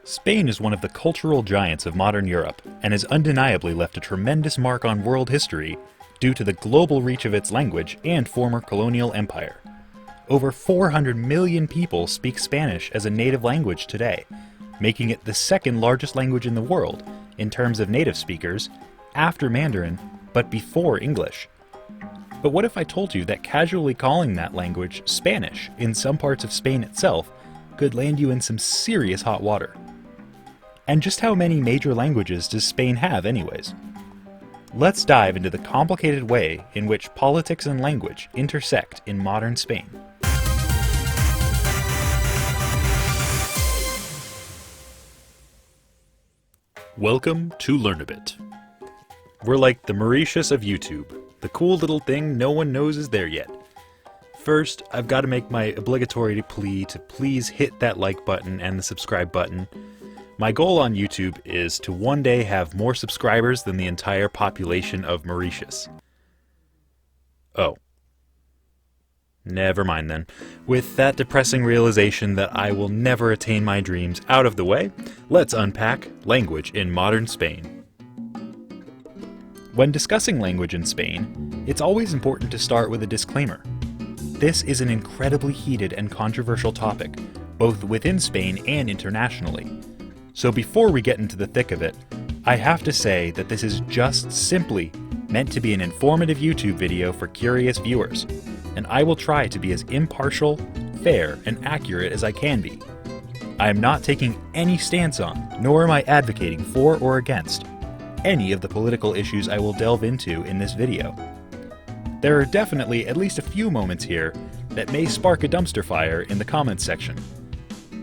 Spain is one of the cultural giants of modern Europe and has undeniably left a tremendous mark on world history due to the global reach of its language and former colonial empire. Over 400 million people speak Spanish as a native language today, making it the second largest language in the world in terms of native speakers, after Mandarin, but before English. But what if I told you that casually calling that language Spanish in some parts of Spain itself could land you in some serious hot water? And just how many major languages does Spain have anyways? Let's dive into the complicated way in which politics and language intersect in modern Spain. Welcome to Learnabit. We're like the Mauritius of YouTube, the cool little thing no one knows is there yet. First, I've got to make my obligatory plea to please hit that like button and the subscribe button. My goal on YouTube is to one day have more subscribers than the entire population of Mauritius. Oh. Never mind then. With that depressing realization that I will never attain my dreams out of the way, let's unpack language in modern Spain. When discussing language in Spain, it's always important to start with a disclaimer. This is an incredibly heated and controversial topic, both within Spain and internationally. So before we get into the thick of it, I have to say that this is just simply meant to be an informative YouTube video for curious viewers, and I will try to be as impartial, fair, and accurate as I can be. I am not taking any stance on, nor am I advocating for or against, any of the political issues I will delve into in this video. There are definitely at least a few moments here that may spark a dumpster fire in the comments section.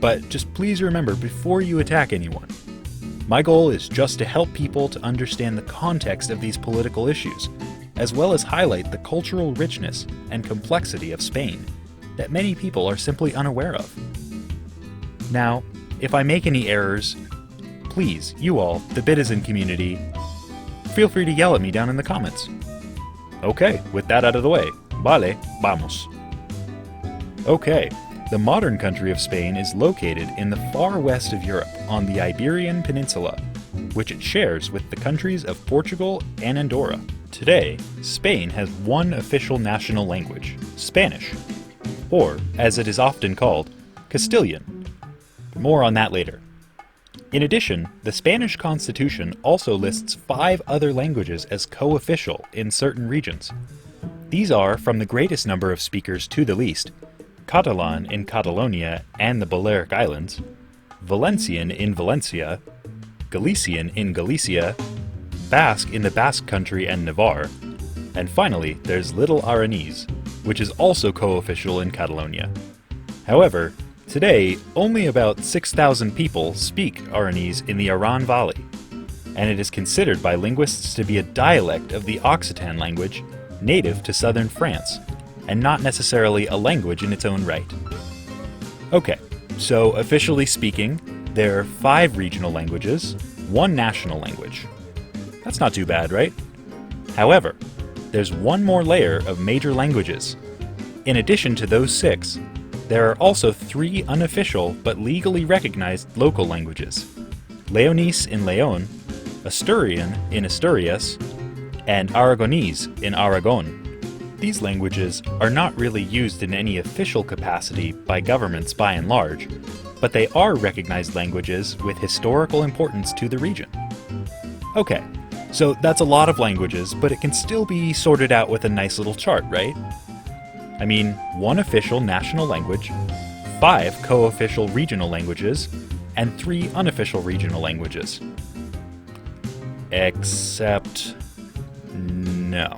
But just please remember before you attack anyone, my goal is just to help people to understand the context of these political issues, as well as highlight the cultural richness and complexity of Spain that many people are simply unaware of. Now, if I make any errors, please, you all, the Bitizen community, feel free to yell at me down in the comments. Okay, with that out of the way, vale, vamos. Okay. The modern country of Spain is located in the far west of Europe on the Iberian Peninsula, which it shares with the countries of Portugal and Andorra. Today, Spain has one official national language, Spanish, or, as it is often called, Castilian. More on that later. In addition, the Spanish Constitution also lists 5 other languages as co-official in certain regions. These are from the greatest number of speakers to the least: Catalan in Catalonia and the Balearic Islands, Valencian in Valencia, Galician in Galicia, Basque in the Basque Country and Navarre, and finally there's Little Aranese, which is also co-official in Catalonia. However, today only about 6,000 people speak Aranese in the Aran Valley, and it is considered by linguists to be a dialect of the Occitan language native to southern France, and not necessarily a language in its own right. Okay, so officially speaking, there are 5 regional languages, 1 national language. That's not too bad, right? However, there's one more layer of major languages. In addition to those 6, there are also 3 unofficial but legally recognized local languages: Leonese in Leon, Asturian in Asturias, and Aragonese in Aragon. These languages are not really used in any official capacity by governments by and large, but they are recognized languages with historical importance to the region. Okay, so that's a lot of languages, but it can still be sorted out with a nice little chart, right? I mean, 1 official national language, 5 co-official regional languages, and 3 unofficial regional languages. Except no.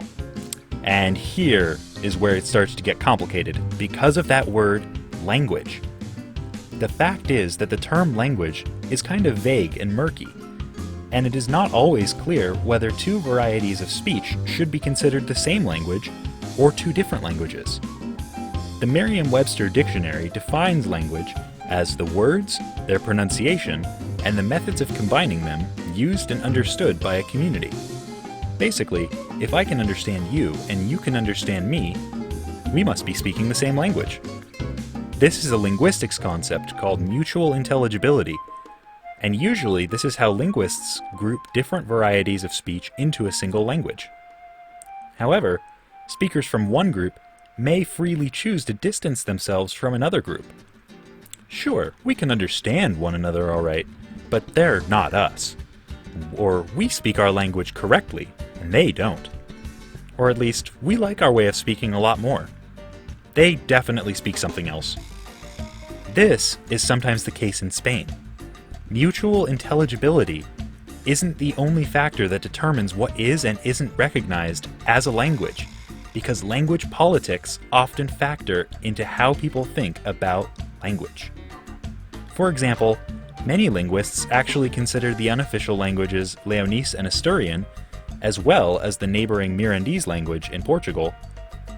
And here is where it starts to get complicated because of that word, language. The fact is that the term language is kind of vague and murky, and it is not always clear whether 2 varieties of speech should be considered the same language or 2 different languages. The Merriam-Webster dictionary defines language as the words, their pronunciation, and the methods of combining them used and understood by a community. Basically, if I can understand you and you can understand me, we must be speaking the same language. This is a linguistics concept called mutual intelligibility, And usually this is how linguists group different varieties of speech into a single language. However, speakers from one group may freely choose to distance themselves from another group. Sure, we can understand one another all right, but they're not us. Or we speak our language correctly, and they don't. Or at least, we like our way of speaking a lot more. They definitely speak something else. This is sometimes the case in Spain. Mutual intelligibility isn't the only factor that determines what is and isn't recognized as a language, because language politics often factor into how people think about language. For example, many linguists actually consider the unofficial languages Leonese and Asturian, as well as the neighboring Mirandese language in Portugal,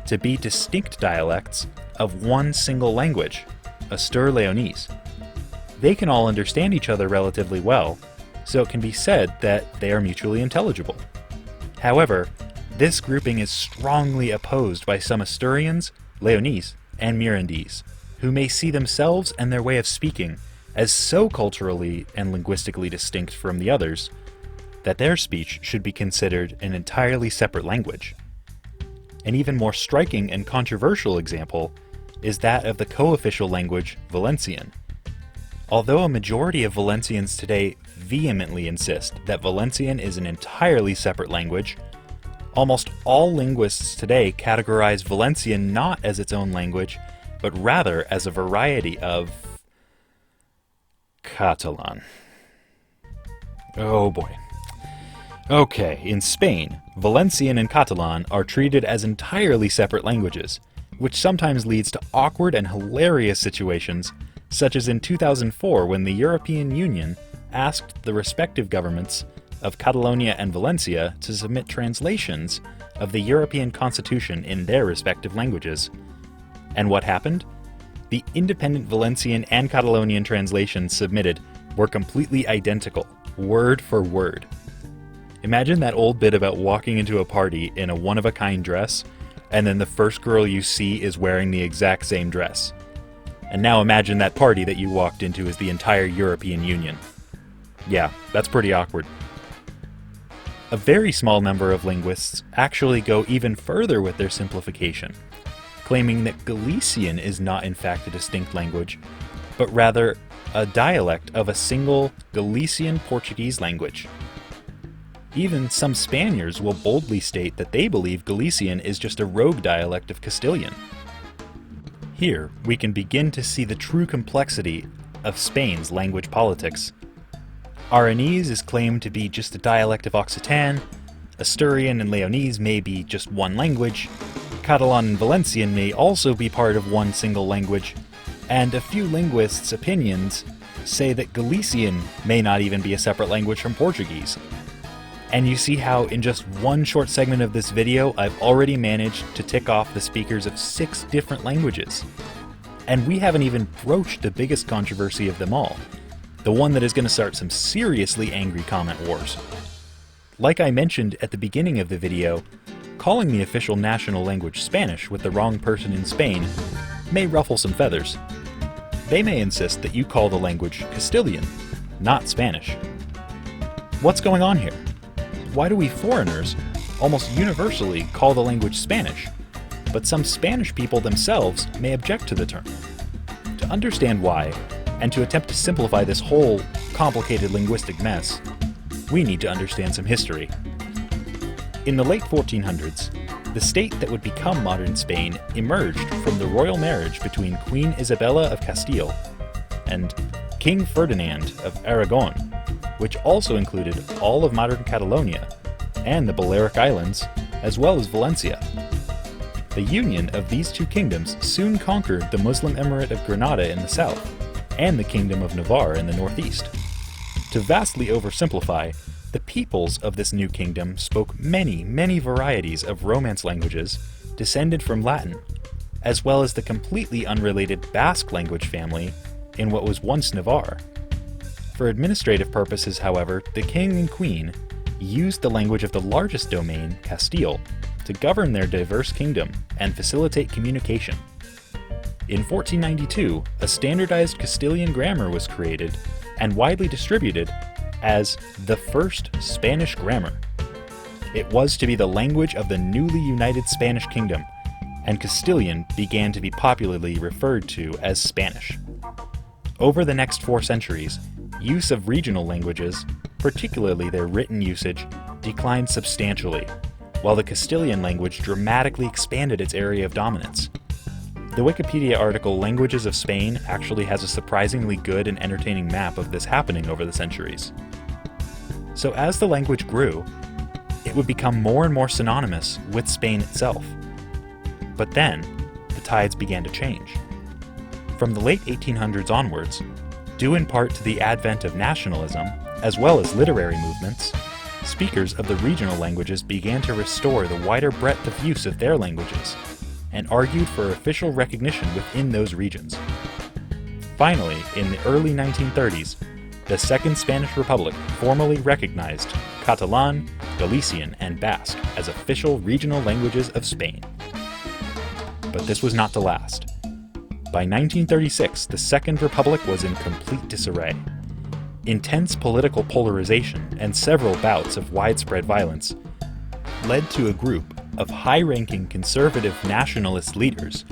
to be distinct dialects of one single language, Astur-Leonese. They can all understand each other relatively well, so it can be said that they are mutually intelligible. However, this grouping is strongly opposed by some Asturians, Leonese, and Mirandese, who may see themselves and their way of speaking as so culturally and linguistically distinct from the others that their speech should be considered an entirely separate language. An even more striking and controversial example is that of the co-official language Valencian. Although a majority of Valencians today vehemently insist that Valencian is an entirely separate language, almost all linguists today categorize Valencian not as its own language, but rather as a variety of Catalan. Oh boy. Okay, in Spain, Valencian and Catalan are treated as entirely separate languages, which sometimes leads to awkward and hilarious situations, such as in 2004 when the European Union asked the respective governments of Catalonia and Valencia to submit translations of the European Constitution in their respective languages. And what happened? The independent Valencian and Catalonian translations submitted were completely identical, word for word. Imagine that old bit about walking into a party in a one-of-a-kind dress, and then the first girl you see is wearing the exact same dress. And now imagine that party that you walked into is the entire European Union. Yeah, that's pretty awkward. A very small number of linguists actually go even further with their simplification, claiming that Galician is not in fact a distinct language, but rather a dialect of a single Galician Portuguese language. Even some Spaniards will boldly state that they believe Galician is just a rogue dialect of Castilian. Here, we can begin to see the true complexity of Spain's language politics. Aranese is claimed to be just a dialect of Occitan, Asturian and Leonese may be just one language, Catalan and Valencian may also be part of one single language, and a few linguists' opinions say that Galician may not even be a separate language from Portuguese. And you see how in just one short segment of this video, I've already managed to tick off the speakers of 6 different languages. And we haven't even broached the biggest controversy of them all, the one that is going to start some seriously angry comment wars. Like I mentioned at the beginning of the video, calling the official national language Spanish with the wrong person in Spain may ruffle some feathers. They may insist that you call the language Castilian, not Spanish. What's going on here? Why do we foreigners almost universally call the language Spanish, but some Spanish people themselves may object to the term? To understand why, and to attempt to simplify this whole complicated linguistic mess, we need to understand some history. In the late 1400s, the state that would become modern Spain emerged from the royal marriage between Queen Isabella of Castile and King Ferdinand of Aragon, which also included all of modern Catalonia and the Balearic Islands, as well as Valencia. The union of these two kingdoms soon conquered the Muslim Emirate of Granada in the south, and the Kingdom of Navarre in the northeast. To vastly oversimplify, the peoples of this new kingdom spoke many, many varieties of Romance languages descended from Latin, as well as the completely unrelated Basque language family in what was once Navarre. For administrative purposes, however, the king and queen used the language of the largest domain, Castile, to govern their diverse kingdom and facilitate communication. In 1492, a standardized Castilian grammar was created and widely distributed as the first Spanish grammar. It was to be the language of the newly united Spanish kingdom, and Castilian began to be popularly referred to as Spanish. Over the next 4 centuries, use of regional languages, particularly their written usage, declined substantially, while the Castilian language dramatically expanded its area of dominance. The Wikipedia article Languages of Spain actually has a surprisingly good and entertaining map of this happening over the centuries. So as the language grew, it would become more and more synonymous with Spain itself. But then, the tides began to change. From the late 1800s onwards, due in part to the advent of nationalism, as well as literary movements, speakers of the regional languages began to restore the wider breadth of use of their languages, and argued for official recognition within those regions. Finally, in the early 1930s, the Second Spanish Republic formally recognized Catalan, Galician, and Basque as official regional languages of Spain. But this was not to last. By 1936, the Second Republic was in complete disarray. Intense political polarization and several bouts of widespread violence led to a group of high-ranking conservative nationalist leaders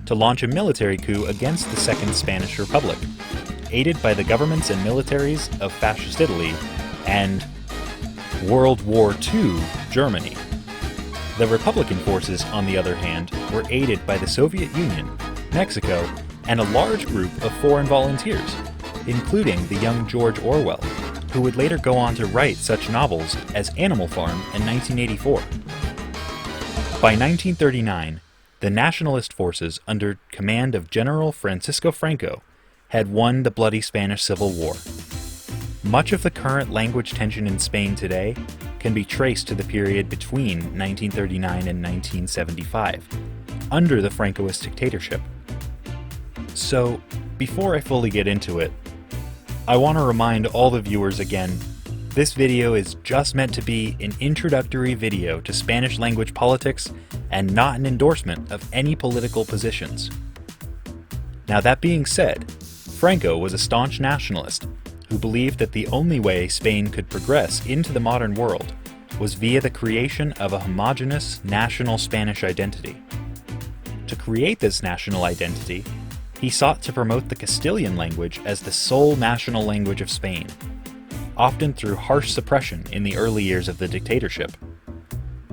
to launch a military coup against the Second Spanish Republic, aided by the governments and militaries of Fascist Italy and World War II Germany. The Republican forces, on the other hand, were aided by the Soviet Union, Mexico, and a large group of foreign volunteers, including the young George Orwell, who would later go on to write such novels as Animal Farm in 1984. By 1939, the nationalist forces under command of General Francisco Franco had won the bloody Spanish Civil War. Much of the current language tension in Spain today can be traced to the period between 1939 and 1975, under the Francoist dictatorship. So, before I fully get into it, I want to remind all the viewers again, this video is just meant to be an introductory video to Spanish language politics and not an endorsement of any political positions. Now that being said, Franco was a staunch nationalist who believed that the only way Spain could progress into the modern world was via the creation of a homogeneous national Spanish identity. To create this national identity, he sought to promote the Castilian language as the sole national language of Spain, often through harsh suppression in the early years of the dictatorship.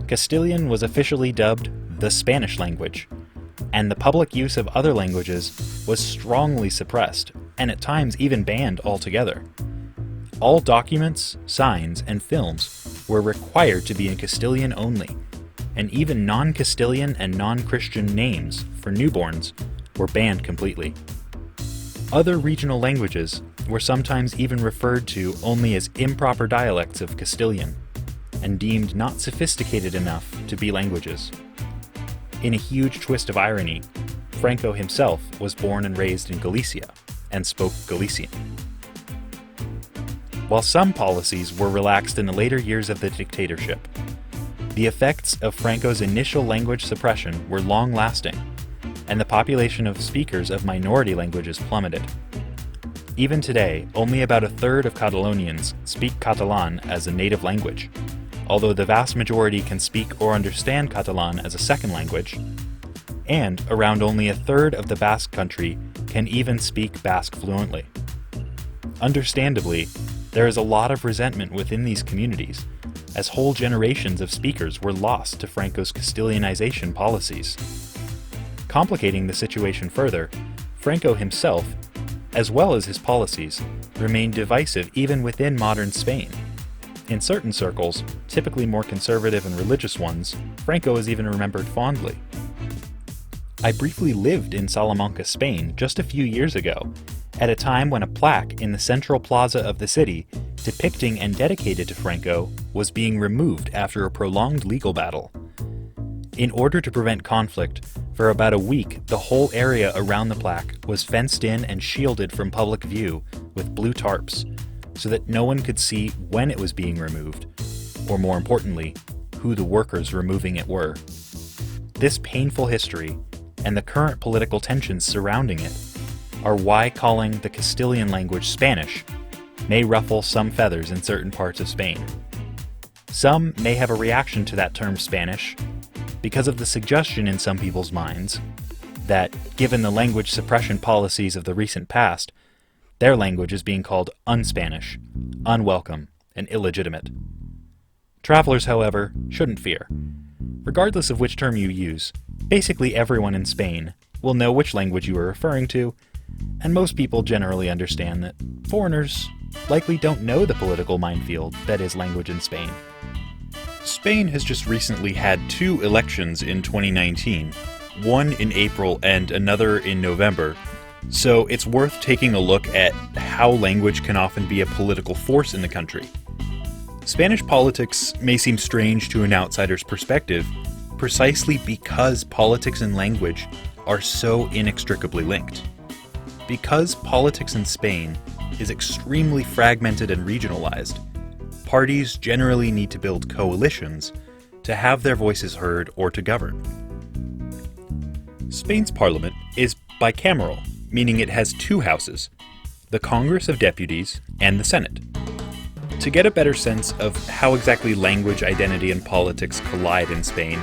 Castilian was officially dubbed the Spanish language, and the public use of other languages was strongly suppressed, and at times even banned altogether. All documents, signs, and films were required to be in Castilian only, and even non-Castilian and non-Christian names for newborns were banned completely. Other regional languages were sometimes even referred to only as improper dialects of Castilian, and deemed not sophisticated enough to be languages. In a huge twist of irony, Franco himself was born and raised in Galicia, and spoke Galician. While some policies were relaxed in the later years of the dictatorship, the effects of Franco's initial language suppression were long-lasting, and the population of speakers of minority languages plummeted. Even today, only about a third of Catalonians speak Catalan as a native language, although the vast majority can speak or understand Catalan as a second language, and around only a third of the Basque country can even speak Basque fluently. Understandably, there is a lot of resentment within these communities, as whole generations of speakers were lost to Franco's Castilianization policies. Complicating the situation further, Franco himself, as well as his policies, remained divisive even within modern Spain. In certain circles, typically more conservative and religious ones, Franco is even remembered fondly. I briefly lived in Salamanca, Spain just a few years ago, at a time when a plaque in the central plaza of the city depicting and dedicated to Franco was being removed after a prolonged legal battle. In order to prevent conflict, for about a week the whole area around the plaque was fenced in and shielded from public view with blue tarps, so that no one could see when it was being removed, or more importantly, who the workers removing it were. This painful history, and the current political tensions surrounding it, are why calling the Castilian language Spanish may ruffle some feathers in certain parts of Spain. Some may have a reaction to that term Spanish because of the suggestion in some people's minds that, given the language suppression policies of the recent past, their language is being called un-Spanish, unwelcome, and illegitimate. Travelers, however, shouldn't fear. Regardless of which term you use, basically everyone in Spain will know which language you are referring to, and most people generally understand that foreigners likely don't know the political minefield that is language in Spain. Spain has just recently had 2 elections in 2019, one in April and another in November, so it's worth taking a look at how language can often be a political force in the country. Spanish politics may seem strange to an outsider's perspective, precisely because politics and language are so inextricably linked. Because politics in Spain is extremely fragmented and regionalized, parties generally need to build coalitions to have their voices heard or to govern. Spain's parliament is bicameral, meaning it has 2 houses, the Congress of Deputies and the Senate. To get a better sense of how exactly language, identity, and politics collide in Spain,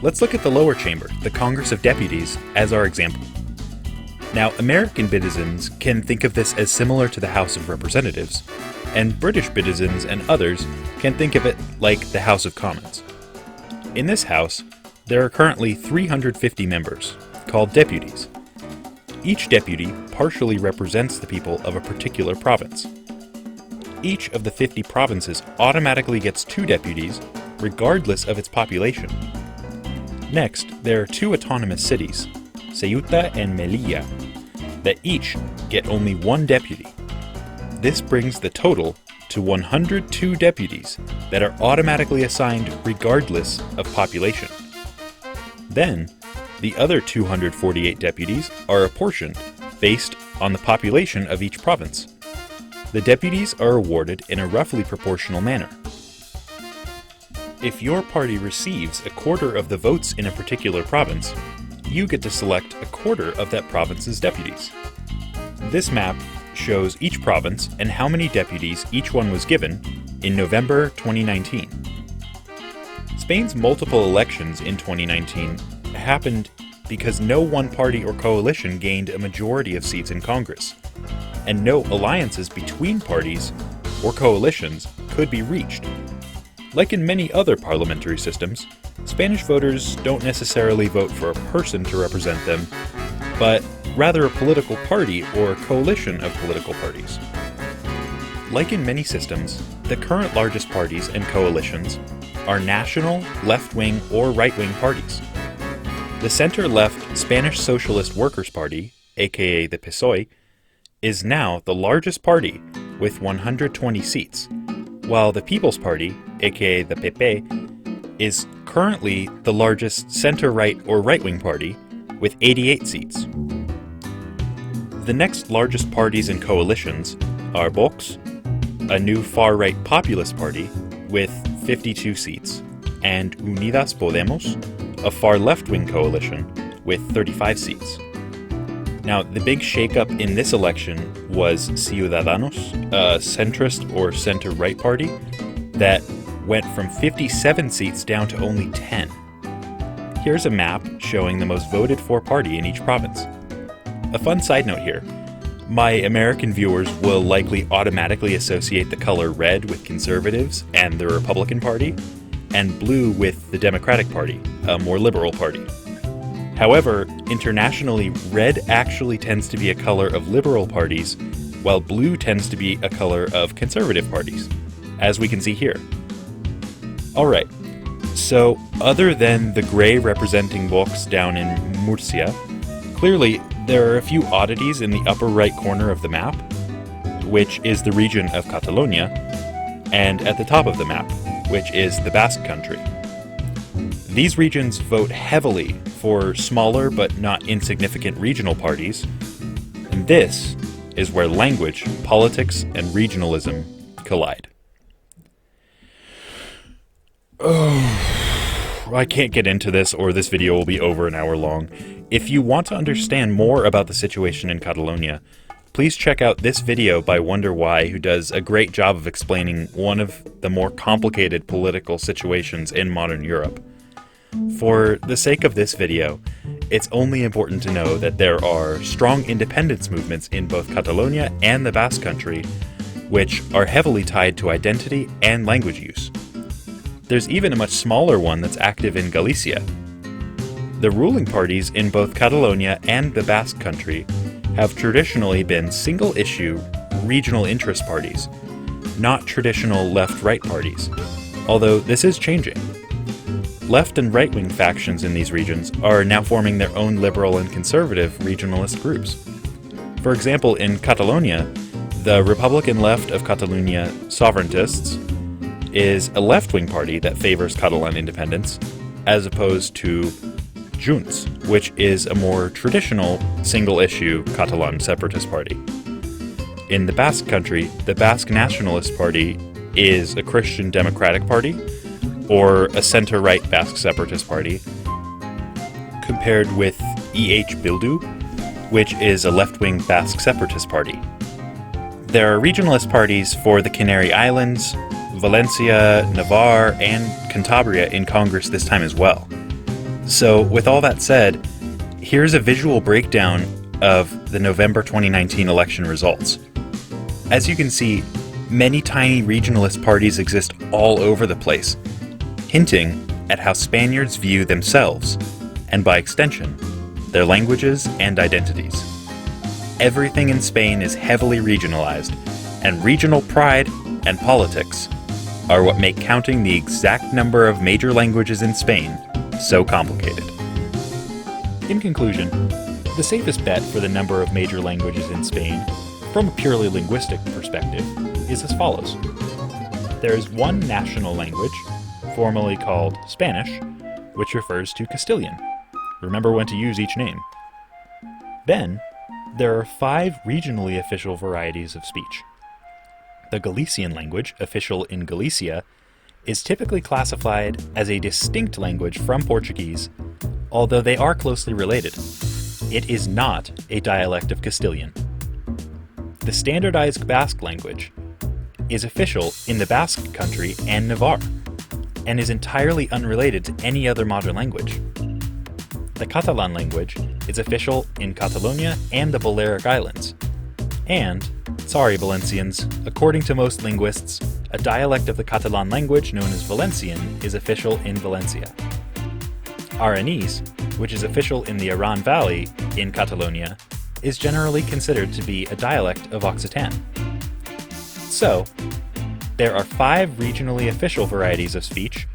let's look at the lower chamber, the Congress of Deputies, as our example. Now, American citizens can think of this as similar to the House of Representatives, and British citizens and others can think of it like the House of Commons. In this house, there are currently 350 members, called deputies. Each deputy partially represents the people of a particular province. Each of the 50 provinces automatically gets 2 deputies, regardless of its population. Next, there are 2 autonomous cities, Ceuta and Melilla, that each get only 1 deputy. This brings the total to 102 deputies that are automatically assigned regardless of population. Then, the other 248 deputies are apportioned based on the population of each province. The deputies are awarded in a roughly proportional manner. If your party receives a quarter of the votes in a particular province, you get to select a quarter of that province's deputies. This map shows each province and how many deputies each one was given in November 2019. Spain's multiple elections in 2019 happened because no one party or coalition gained a majority of seats in Congress, and no alliances between parties or coalitions could be reached. Like in many other parliamentary systems, Spanish voters don't necessarily vote for a person to represent them, but rather a political party or a coalition of political parties. Like in many systems, the current largest parties and coalitions are national, left-wing, or right-wing parties. The center-left Spanish Socialist Workers' Party, aka the PSOE, is now the largest party with 120 seats, while the People's Party, aka the PP, is currently the largest center-right or right-wing party with 88 seats. The next largest parties and coalitions are Vox, a new far-right populist party with 52 seats, and Unidas Podemos, a far left-wing coalition with 35 seats. Now, the big shakeup in this election was Ciudadanos, a centrist or center-right party that went from 57 seats down to only 10. Here's a map showing the most voted for party in each province. A fun side note here, my American viewers will likely automatically associate the color red with conservatives and the Republican Party, and blue with the Democratic Party, a more liberal party. However, internationally, red actually tends to be a color of liberal parties, while blue tends to be a color of conservative parties, as we can see here. Alright, so other than the gray representing Vox down in Murcia, clearly there are a few oddities in the upper right corner of the map, which is the region of Catalonia, and at the top of the map, which is the Basque Country. These regions vote heavily for smaller but not insignificant regional parties, and this is where language, politics, and regionalism collide. Oh, I can't get into this or this video will be over an hour long. If you want to understand more about the situation in Catalonia, please check out this video by Wonder Why, who does a great job of explaining one of the more complicated political situations in modern Europe. For the sake of this video, it's only important to know that there are strong independence movements in both Catalonia and the Basque Country, which are heavily tied to identity and language use. There's even a much smaller one that's active in Galicia. The ruling parties in both Catalonia and the Basque Country have traditionally been single-issue, regional interest parties, not traditional left-right parties, although this is changing. Left and right-wing factions in these regions are now forming their own liberal and conservative regionalist groups. For example, in Catalonia, the Republican left of Catalonia Sovereigntists is a left-wing party that favors Catalan independence, as opposed to Junts, which is a more traditional single-issue Catalan separatist party. In the Basque Country, the Basque Nationalist Party is a Christian democratic party, or a center-right Basque separatist party, compared with EH Bildu, which is a left-wing Basque separatist party. There are regionalist parties for the Canary Islands, Valencia, Navarre, and Cantabria in Congress this time as well. So, with all that said, here's a visual breakdown of the November 2019 election results. As you can see, many tiny regionalist parties exist all over the place, hinting at how Spaniards view themselves, and by extension, their languages and identities. Everything in Spain is heavily regionalized, and regional pride and politics are what make counting the exact number of major languages in Spain so complicated. In conclusion, the safest bet for the number of major languages in Spain, from a purely linguistic perspective, is as follows. There is one national language, formerly called Spanish, which refers to Castilian. Remember when to use each name. Then, there are 5 regionally official varieties of speech. The Galician language, official in Galicia, is typically classified as a distinct language from Portuguese, although they are closely related. It is not a dialect of Castilian. The standardized Basque language is official in the Basque Country and Navarre, and is entirely unrelated to any other modern language. The Catalan language is official in Catalonia and the Balearic Islands, and, sorry Valencians, according to most linguists, a dialect of the Catalan language known as Valencian is official in Valencia. Aranese, which is official in the Aran Valley in Catalonia, is generally considered to be a dialect of Occitan. So, there are 5 regionally official varieties of speech,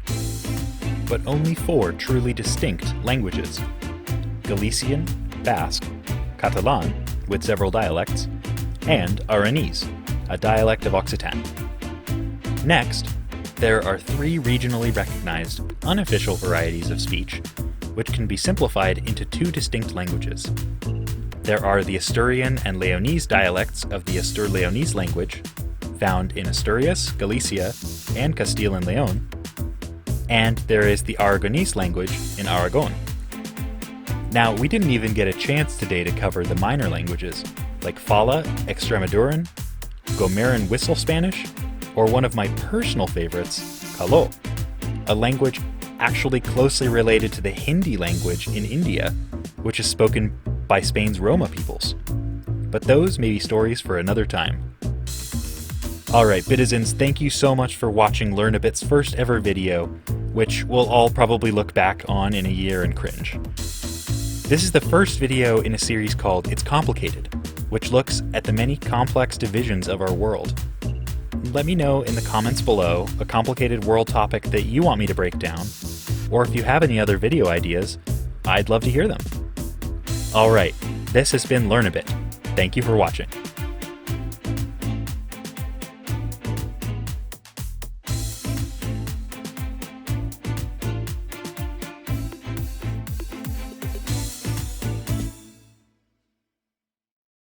but only 4 truly distinct languages: Galician, Basque, Catalan, with several dialects, and Aranese, a dialect of Occitan. Next, there are 3 regionally recognized, unofficial varieties of speech, which can be simplified into 2 distinct languages. There are the Asturian and Leonese dialects of the Astur-Leonese language, found in Asturias, Galicia, and Castile and Leon, and there is the Aragonese language in Aragon. Now, we didn't even get a chance today to cover the minor languages, like Fala, Extremaduran, Gomeran Whistle Spanish, or one of my personal favorites, Kalo, a language actually closely related to the Hindi language in India, which is spoken by Spain's Roma peoples. But those may be stories for another time. Alright, Bitizens, thank you so much for watching Learnabit's first ever video, which we'll all probably look back on in a year and cringe. This is the first video in a series called It's Complicated, which looks at the many complex divisions of our world. Let me know in the comments below a complicated world topic that you want me to break down, or if you have any other video ideas, I'd love to hear them. Alright, this has been Learnabit. Thank you for watching.